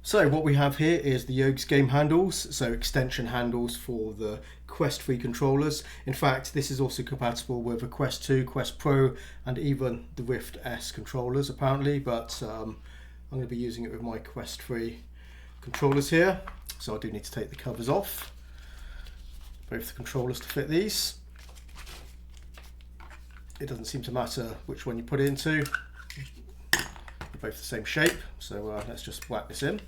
So what we have here is the Yoges game handles, so extension handles for the Quest 3 controllers. In fact, this is also compatible with a Quest 2, Quest Pro, and even the Rift S controllers apparently, but I'm going to be using it with my Quest 3 controllers here. So I do need to take the covers off, both the controllers to fit these. It doesn't seem to matter which one you put it into, they're both the same shape, so let's just whack this in.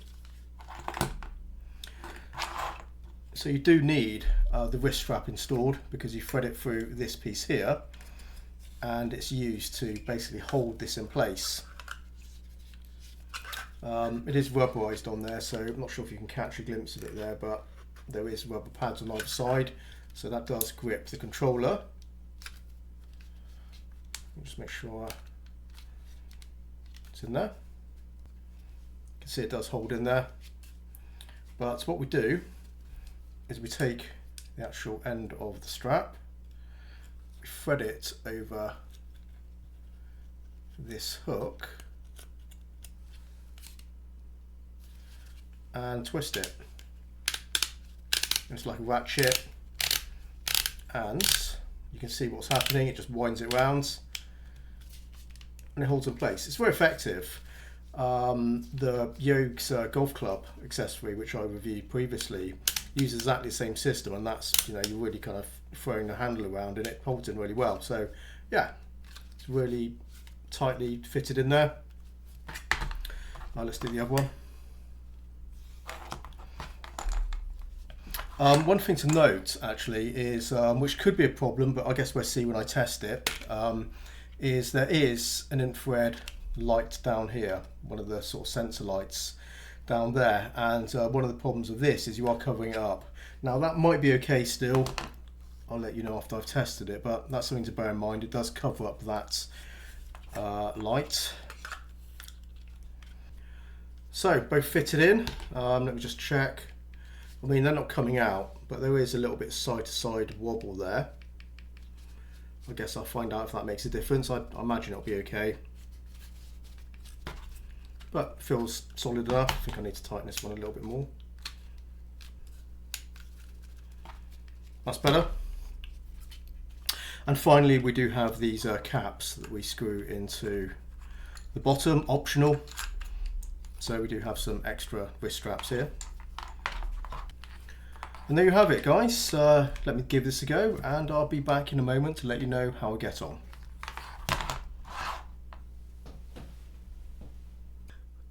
So you do need the wrist strap installed because you thread it through this piece here and it's used to basically hold this in place. It is rubberized on there, so I'm not sure if you can catch a glimpse of it there, but there is rubber pads on either side, so that does grip the controller. Just make sure it's in there. You can see it does hold in there, but what we do is we take the actual end of the strap, we thread it over this hook and twist it. It's like a ratchet, and you can see what's happening. It just winds it round and it holds in place. It's very effective. The Yoges golf club accessory, which I reviewed previously, uses exactly the same system, and that's, you're really kind of throwing the handle around and it holds in really well. So yeah, it's really tightly fitted in there. Let's do the other one. One thing to note actually is, which could be a problem, but I guess we'll see when I test it, is there is an infrared light down here, one of the sort of sensor lights down there, and one of the problems with this is you are covering it up. Now that might be okay still, I'll let you know after I've tested it, but that's something to bear in mind. It does cover up that light. So both fitted in. Let me just check. I mean, they're not coming out, but there is a little bit side to side wobble there. I guess I'll find out if that makes a difference. I imagine it'll be okay, but it feels solid enough. I think I need to tighten this one a little bit more. That's better. And finally, we do have these caps that we screw into the bottom, optional. So we do have some extra wrist straps here. And there you have it, guys. Let me give this a go and I'll be back in a moment to let you know how I get on.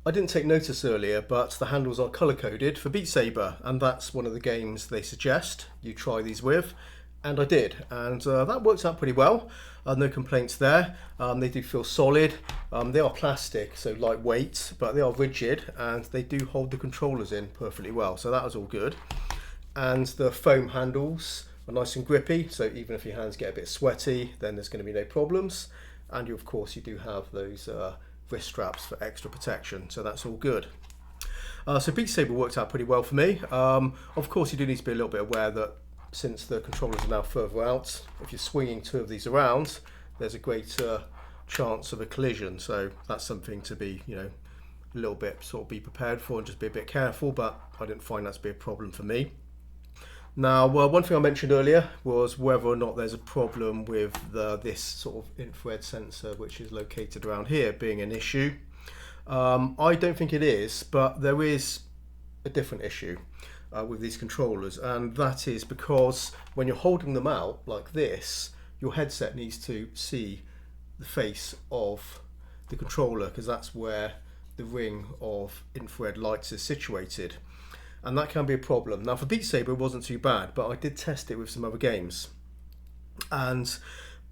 I didn't take notice earlier, but the handles are colour coded for Beat Saber, and that's one of the games they suggest you try these with, and I did, and that works out pretty well. No complaints there. They do feel solid. They are plastic, so lightweight, but they are rigid and they do hold the controllers in perfectly well, so that was all good. And the foam handles are nice and grippy, so even if your hands get a bit sweaty, then there's going to be no problems. And of course you do have those wrist straps for extra protection, so that's all good. So Beat Saber worked out pretty well for me. Of course you do need to be a little bit aware that since the controllers are now further out, if you're swinging two of these around, there's a greater chance of a collision, so that's something to be, a little bit sort of be prepared for and just be a bit careful, but I didn't find that to be a problem for me. Now, one thing I mentioned earlier was whether or not there's a problem with this sort of infrared sensor, which is located around here, being an issue. I don't think it is, but there is a different issue with these controllers, and that is because when you're holding them out like this, your headset needs to see the face of the controller, because that's where the ring of infrared lights is situated. And that can be a problem. Now for Beat Saber it wasn't too bad, but I did test it with some other games, and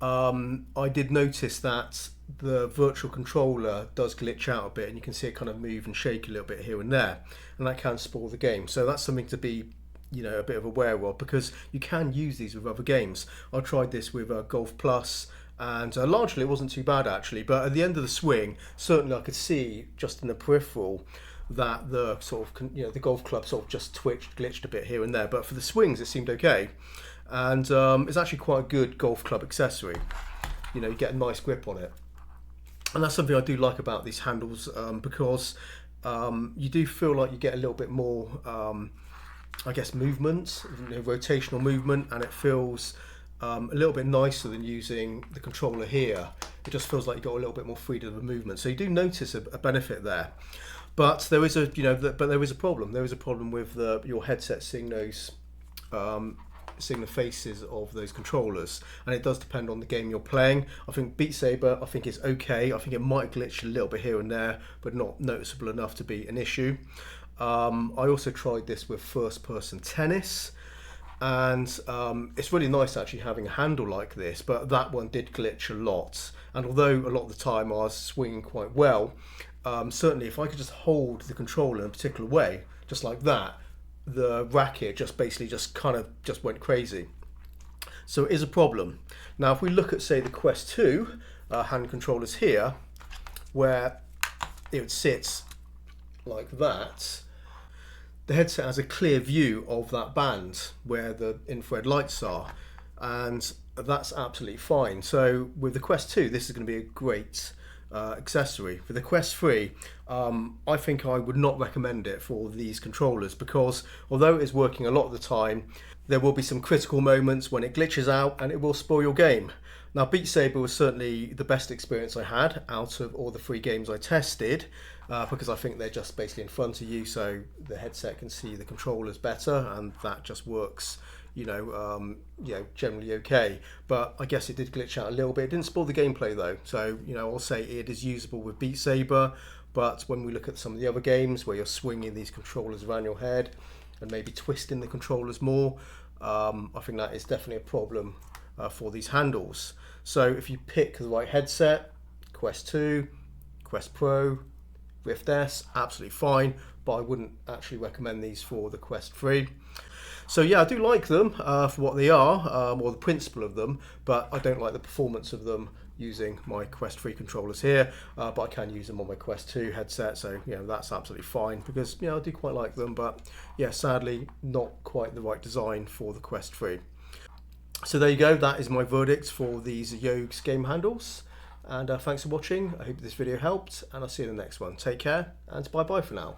I did notice that the virtual controller does glitch out a bit, and you can see it kind of move and shake a little bit here and there, and that can spoil the game. So that's something to be a bit of aware of, because you can use these with other games. I tried this with Golf Plus, and largely it wasn't too bad actually, but at the end of the swing certainly I could see just in the peripheral that the sort of the golf club sort of just glitched a bit here and there, but for the swings it seemed okay. And it's actually quite a good golf club accessory. You get a nice grip on it, and that's something I do like about these handles, because you do feel like you get a little bit more, I guess, movement, rotational movement, and it feels a little bit nicer than using the controller here. It just feels like you've got a little bit more freedom of movement. So you do notice a benefit there. But there is a, but there is a problem. There is a problem with your headset seeing those, seeing the faces of those controllers, and it does depend on the game you're playing. I think Beat Saber, I think is okay. I think it might glitch a little bit here and there, but not noticeable enough to be an issue. I also tried this with first-person tennis, and it's really nice actually having a handle like this, but that one did glitch a lot. And although a lot of the time I was swinging quite well, certainly if I could just hold the controller in a particular way, just like that, the racket just basically kind of went crazy. So it is a problem. Now if we look at, say, the Quest 2 hand controllers here, where it sits like that, the headset has a clear view of that band where the infrared lights are, and that's absolutely fine. So with the Quest 2, this is going to be a great accessory. For the Quest 3, I think I would not recommend it for these controllers, because although it is working a lot of the time, there will be some critical moments when it glitches out and it will spoil your game. Now Beat Saber was certainly the best experience I had out of all the 3 games I tested, because I think they're just basically in front of you, so the headset can see the controllers better, and that just works, generally okay. But I guess it did glitch out a little bit. It didn't spoil the gameplay though, so I'll say it is usable with Beat Saber. But when we look at some of the other games where you're swinging these controllers around your head and maybe twisting the controllers more, I think that is definitely a problem for these handles. So if you pick the right headset, Quest 2, Quest Pro, Rift S, absolutely fine, but I wouldn't actually recommend these for the Quest 3. So yeah, I do like them for what they are, or the principle of them, but I don't like the performance of them using my Quest 3 controllers here, but I can use them on my Quest 2 headset, so that's absolutely fine, because I do quite like them, but yeah, sadly not quite the right design for the Quest 3. So there you go, that is my verdict for these Yoges game handles, and thanks for watching. I hope this video helped, and I'll see you in the next one. Take care, and bye bye for now.